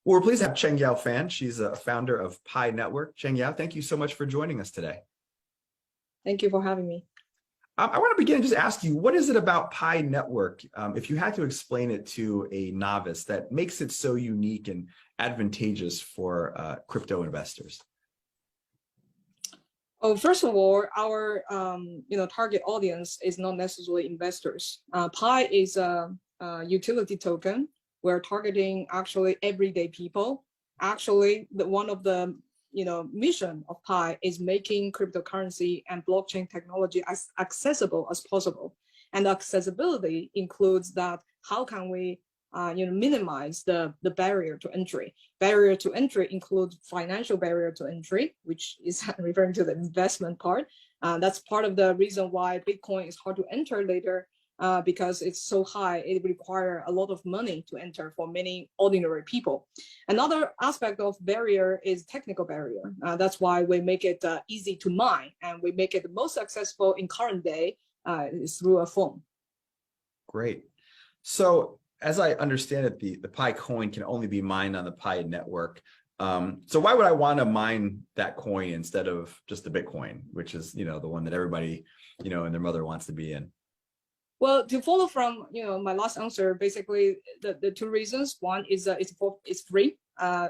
Well, we're pleased to have Cheng Yao Fan. She's a founder of Pi Network. Cheng Yao, thank you so much for joining us today. Thank you for having me. I want to begin and just ask you, what is it about Pi Network, if you had to explain it to a novice, that makes it so unique and advantageous for crypto investors? Oh, first of all, our target audience is not necessarily investors. Pi is a utility token. We're targeting actually everyday people. Actually, one of the mission of Pi is making cryptocurrency and blockchain technology as accessible as possible. And accessibility includes that how can we minimize the barrier to entry. Barrier to entry includes financial barrier to entry, which is referring to the investment part. That's part of the reason why Bitcoin is hard to enter later, because it's so high, it requires a lot of money to enter for many ordinary people. Another aspect of barrier is technical barrier. That's why we make it easy to mine, and we make it most accessible in current day through a phone. Great. So as I understand it, the Pi coin can only be mined on the Pi network. So why would I want to mine that coin instead of just the Bitcoin, which is, the one that everybody, and their mother wants to be in? Well, to follow from my last answer, basically the two reasons. One is it's free.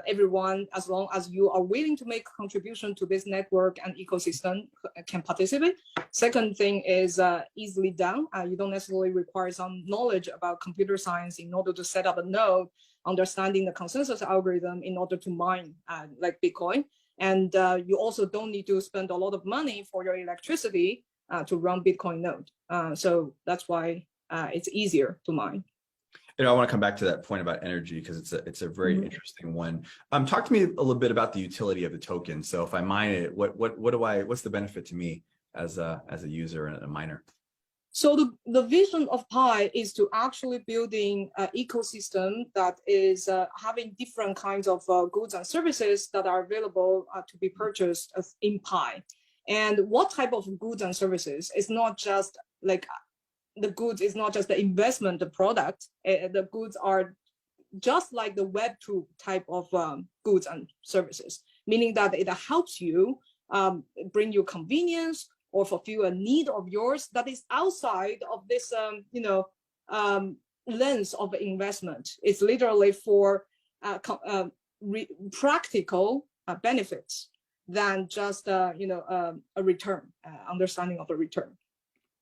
Everyone, as long as you are willing to make contribution to this network and ecosystem, can participate. Second thing is easily done. You don't necessarily require some knowledge about computer science in order to set up a node, understanding the consensus algorithm in order to mine like Bitcoin. And you also don't need to spend a lot of money for your electricity to run Bitcoin node. So that's why it's easier to mine. I want to come back to that point about energy because it's a very interesting one. Talk to me a little bit about the utility of the token. So if I mine it, what's the benefit to me as a user and a miner? So the vision of Pi is to actually building an ecosystem that is having different kinds of goods and services that are available to be purchased in Pi. And what type of goods and services? It's not just like the goods is not just the investment, the product. The goods are just like the Web2 type of goods and services, meaning that it helps you bring you convenience or fulfill a need of yours that is outside of this, lens of investment. It's literally for practical benefits than just a return, understanding of a return.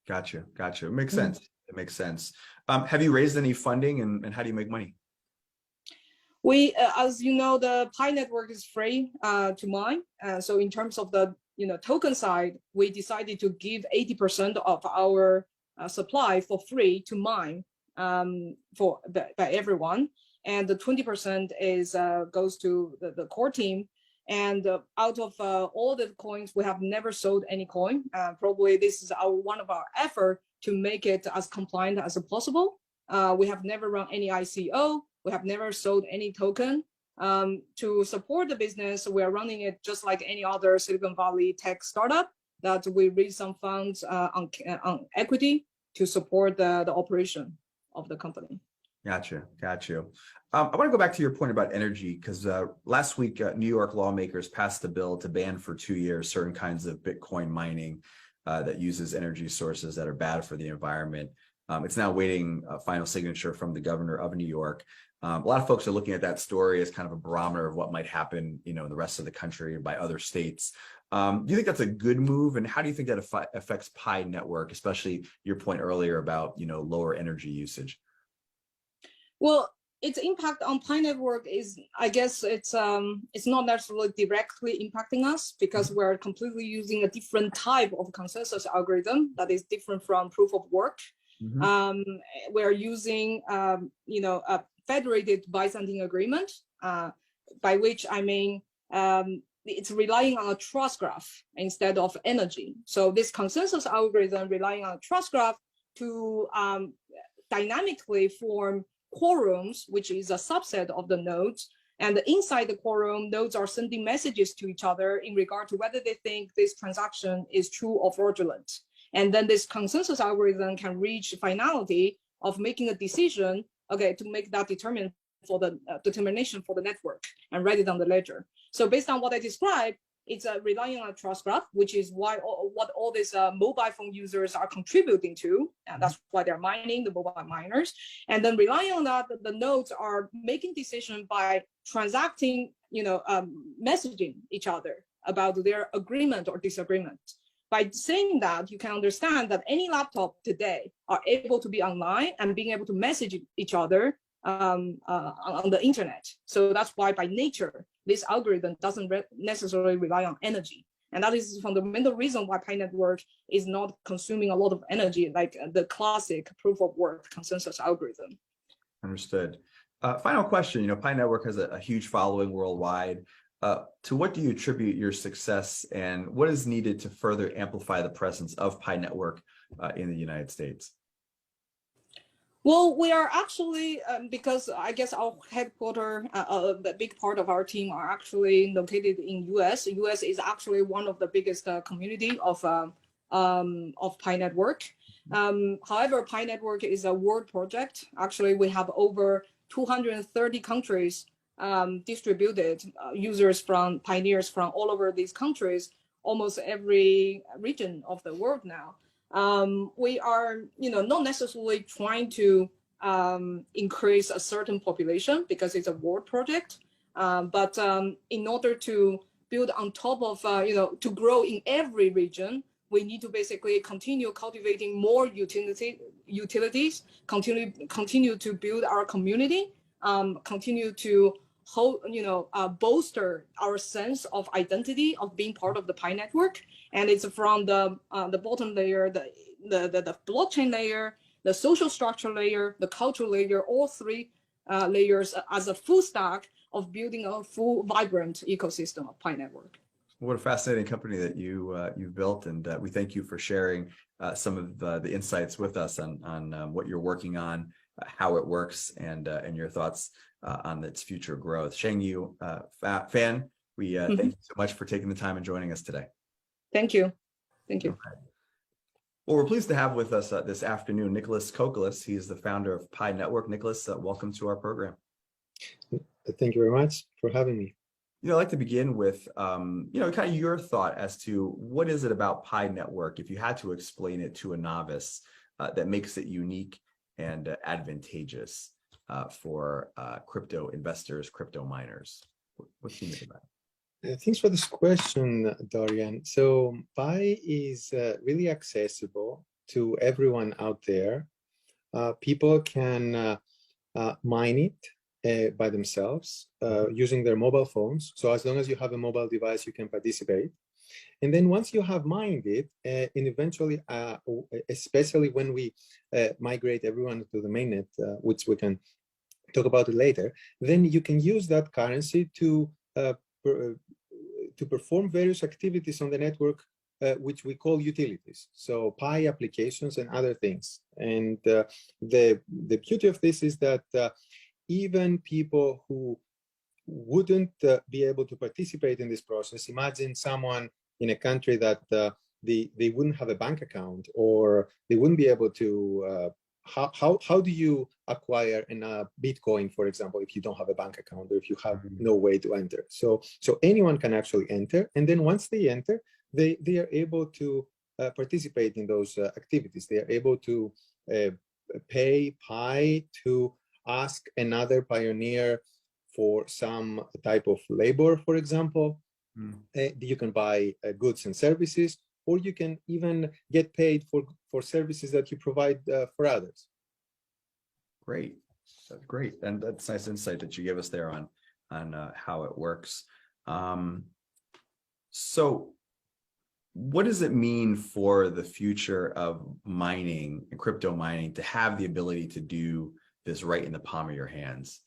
Gotcha. It makes sense. It makes sense. Have you raised any funding, and how do you make money? We, as you know, the Pi network is free to mine. So in terms of the token side, we decided to give 80% of our supply for free to mine by everyone, and the 20% is goes to the core team. And out of all the coins, we have never sold any coin. Probably this is one of our effort to make it as compliant as possible. We have never run any ICO. We have never sold any token. To support the business, we are running it just like any other Silicon Valley tech startup, that we raise some funds on equity to support the operation of the company. Gotcha. I want to go back to your point about energy, because last week, New York lawmakers passed a bill to ban for 2 years certain kinds of Bitcoin mining that uses energy sources that are bad for the environment. It's now waiting a final signature from the governor of New York. A lot of folks are looking at that story as kind of a barometer of what might happen, in the rest of the country by other states. Do you think that's a good move, and how do you think that affects Pi Network, especially your point earlier about lower energy usage? Well, its impact on Pi Network is, I guess, it's not necessarily directly impacting us because we're completely using a different type of consensus algorithm that is different from proof of work. We're using, a federated Byzantine agreement, by which I mean it's relying on a trust graph instead of energy. So this consensus algorithm relying on a trust graph to dynamically form quorums, which is a subset of the nodes. And inside the quorum, nodes are sending messages to each other in regard to whether they think this transaction is true or fraudulent. And then this consensus algorithm can reach finality of making a decision, okay, to make that determination for the determination for the network and write it on the ledger. So based on what I described, it's relying on a trust graph, which is why what all these mobile phone users are contributing to, and that's why they're mining, the mobile miners. And then relying on that, the nodes are making decisions by transacting, messaging each other about their agreement or disagreement. By saying that, you can understand that any laptop today are able to be online and being able to message each other on the internet. So that's why by nature, this algorithm doesn't necessarily rely on energy. And that is the fundamental reason why Pi Network is not consuming a lot of energy like the classic proof of work consensus algorithm. Understood. Final question, Pi Network has a huge following worldwide. To what do you attribute your success, and what is needed to further amplify the presence of Pi Network in the United States? Well, we are actually, because I guess our headquarters, the big part of our team are actually located in US. US is actually one of the biggest community of Pi Network. However, Pi Network is a world project. Actually, we have over 230 countries distributed users from pioneers from all over these countries, almost every region of the world now. We are, not necessarily trying to increase a certain population because it's a world project, but in order to build on top of, to grow in every region, we need to basically continue cultivating more utilities, continue to build our community, continue to hold, bolster our sense of identity of being part of the Pi Network. And it's from the bottom layer, the blockchain layer, the social structure layer, the cultural layer, all three layers as a full stack of building a full vibrant ecosystem of Pi Network. What a fascinating company that you've built, and we thank you for sharing some of the insights with us on what you're working on, how it works, and your thoughts on its future growth. Shengyu Fan, we thank you so much for taking the time and joining us today. Thank you. Thank you. Well, we're pleased to have with us this afternoon Nicholas Kokolas. He is the founder of Pi Network. Nicholas, welcome to our program. Thank you very much for having me. I'd like to begin with, kind of your thought as to what is it about Pi Network, if you had to explain it to a novice, that makes it unique and advantageous for crypto investors, crypto miners. What do you think about it? Thanks for this question, Dorian. So Pi is really accessible to everyone out there. People can mine it by themselves using their mobile phones. So as long as you have a mobile device, you can participate. And then once you have mined it, and eventually, especially when we migrate everyone to the mainnet, which we can talk about it later, then you can use that currency to perform various activities on the network, which we call utilities. So Pi applications and other things. And the beauty of this is that even people who wouldn't be able to participate in this process, imagine someone in a country that they wouldn't have a bank account, or they wouldn't be able to, how do you acquire a Bitcoin, for example, if you don't have a bank account or if you have no way to enter? So anyone can actually enter. And then once they enter, they are able to participate in those activities. They are able to pay Pi to ask another pioneer for some type of labor, for example. You can buy goods and services, or you can even get paid for services that you provide for others. Great, that's great, and that's nice insight that you give us there on how it works. So, what does it mean for the future of mining and crypto mining to have the ability to do this right in the palm of your hands?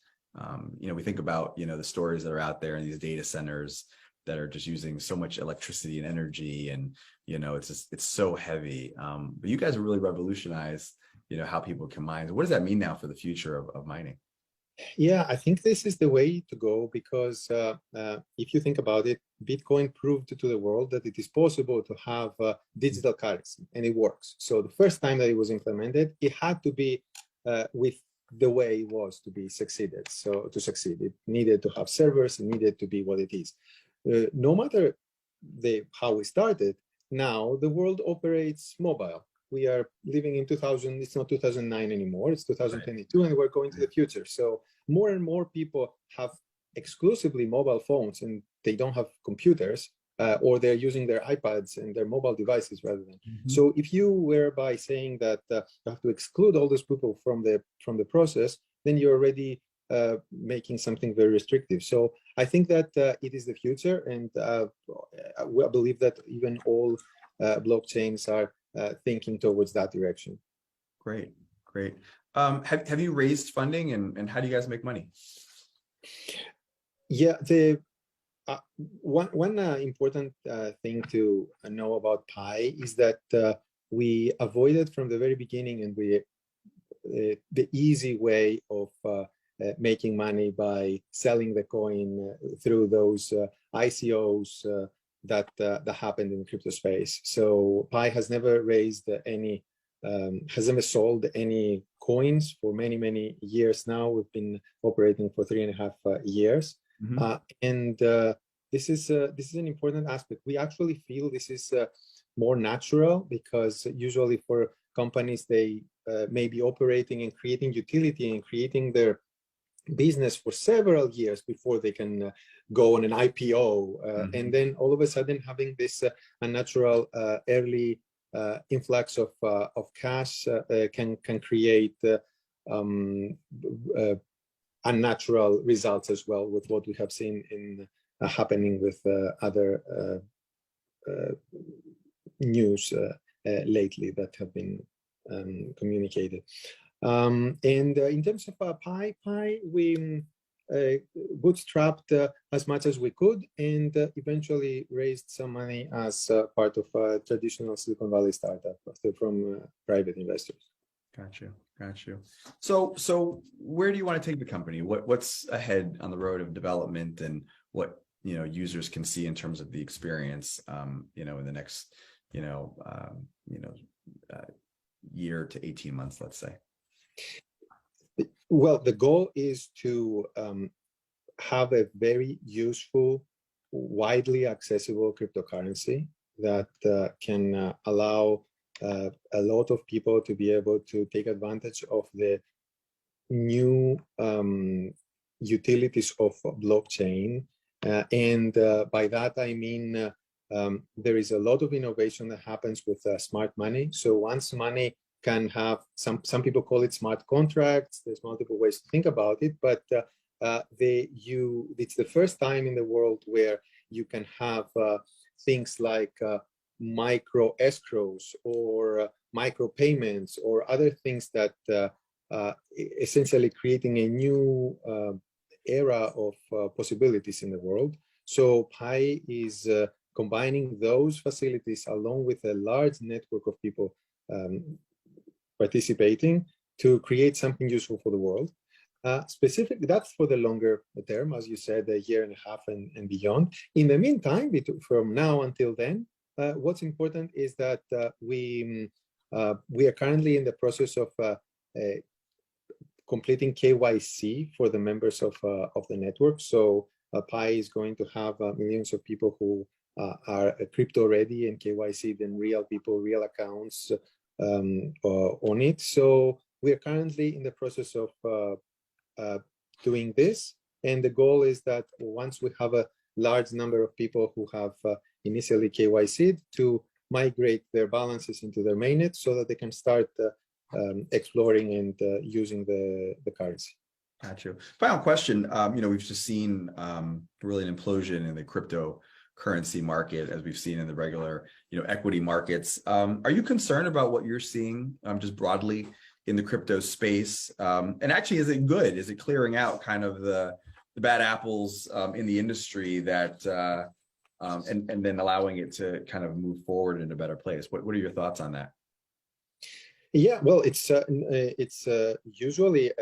We think about the stories that are out there in these data centers that are just using so much electricity and energy, and it's so heavy. But you guys really revolutionized how people can mine. What does that mean now for the future of mining? Yeah, I think this is the way to go, because if you think about it, Bitcoin proved to the world that it is possible to have digital currency, and it works. So the first time that it was implemented, it had to be with the way it was to be succeeded. So to succeed, it needed to have servers, it needed to be what it is. No matter how we started, now the world operates mobile. We are living in 2000, it's not 2009 anymore, it's 2022, and we're going to the future. So more and more people have exclusively mobile phones and they don't have computers, or they're using their iPads and their mobile devices rather than. So if you were by saying that you have to exclude all those people from the process, then you're already making something very restrictive. So I think that it is the future, and I believe that even all blockchains are thinking towards that direction. Great, great. Have you raised funding, and how do you guys make money? Yeah, one important thing to know about Pi is that we avoided from the very beginning, and the easy way of making money by selling the coin through those ICOs that happened in the crypto space. So Pi has never raised any, has never sold any coins for many years now. We've been operating for 3.5 years. And this is an important aspect. We actually feel this is more natural, because usually for companies, they may be operating and creating utility and creating their business for several years before they can go on an IPO, and then all of a sudden having this unnatural early influx of cash can create unnatural results as well, with what we have seen in happening with other news lately that have been communicated. And in terms of Pi, we bootstrapped as much as we could, and eventually raised some money as part of a traditional Silicon Valley startup from private investors. Got you. So where do you want to take the company? What's ahead on the road of development, and what users can see in terms of the experience, in the next year to 18 months, let's say? Well, the goal is to have a very useful, widely accessible cryptocurrency that can allow a lot of people to be able to take advantage of the new utilities of blockchain. And by that, I mean, there is a lot of innovation that happens with smart money. So once money can have, some people call it smart contracts. There's multiple ways to think about it, but it's the first time in the world where you can have things like micro escrows or micro payments or other things that essentially creating a new era of possibilities in the world. So Pi is combining those facilities along with a large network of people participating to create something useful for the world. Specifically, that's for the longer term, as you said, a year and a half and beyond. In the meantime, from now until then, what's important is that we are currently in the process of completing KYC for the members of the network. So Pi is going to have millions of people who are crypto ready and KYC, then real people, real accounts on it. So we are currently in the process of doing this, and the goal is that once we have a large number of people who have initially KYC'd, to migrate their balances into their mainnet so that they can start exploring and using the currency. Got you. Final question. We've just seen really an implosion in the cryptocurrency market, as we've seen in the regular, equity markets. Are you concerned about what you're seeing just broadly in the crypto space? And actually, is it good? Is it clearing out kind of the bad apples in the industry that and then allowing it to kind of move forward in a better place? What are your thoughts on that? Yeah, well, it's usually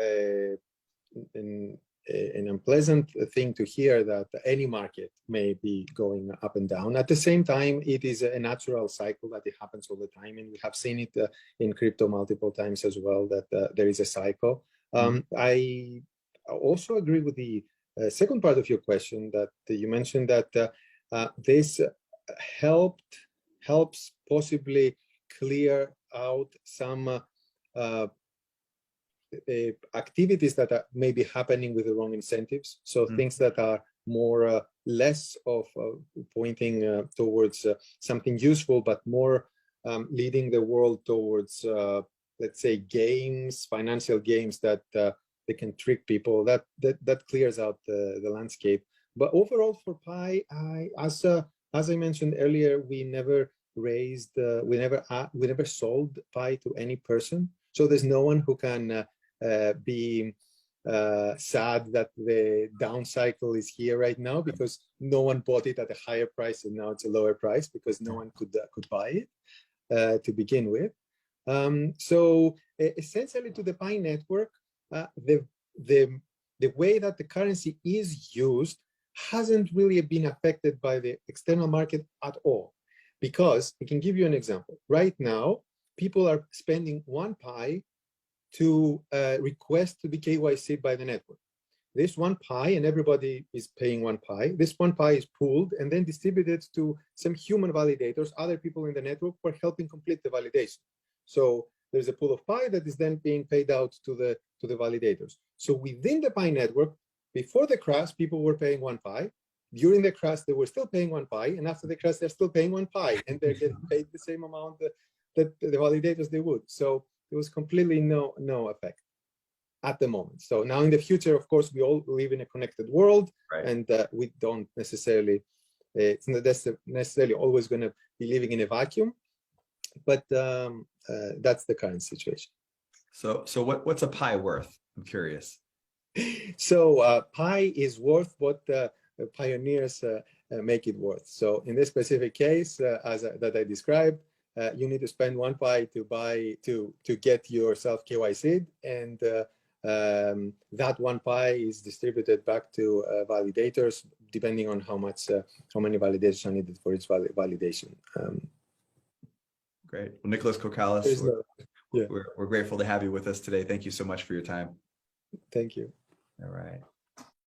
an unpleasant thing to hear that any market may be going up and down. At the same time, it is a natural cycle that it happens all the time, and we have seen it in crypto multiple times as well, that there is a cycle. I also agree with the second part of your question that you mentioned that this helps possibly clear out some activities that are maybe happening with the wrong incentives. So things that are more less of pointing towards something useful, but more leading the world towards, let's say, games, financial games that they can trick people. That clears out the landscape. But overall, for Pi, as I mentioned earlier, we never raised, we never sold Pi to any person. So there's no one who can be sad that the down cycle is here right now, because no one bought it at a higher price and now it's a lower price because no one could buy it to begin with. So essentially, to the Pi network, the way that the currency is used hasn't really been affected by the external market at all, because I can give you an example. Right now, people are spending 1 Pi to request to be KYC'd by the network. This 1 Pi, and everybody is paying 1 Pi, this 1 Pi is pooled and then distributed to some human validators, other people in the network who are helping complete the validation. So there's a pool of Pi that is then being paid out to the validators. So within the Pi network, before the crash, people were paying 1 Pi. During the crash, they were still paying 1 Pi, and after the crash, they're still paying 1 Pi, and they're getting paid the same amount that the validators they would. So there was completely no effect at the moment. So now in the future, of course, we all live in a connected world, right, and we don't necessarily, it's not necessarily always going to be living in a vacuum, but that's the current situation. So what's a Pi worth? I'm curious. So Pi is worth what pioneers make it worth. So in this specific case, that I described, you need to spend 1 Pi to get yourself KYC'd, and that 1 Pi is distributed back to validators, depending on how many validators are needed for each validation. Great. Well, Nicholas Kokkalis, we're grateful to have you with us today. Thank you so much for your time. Thank you. All right.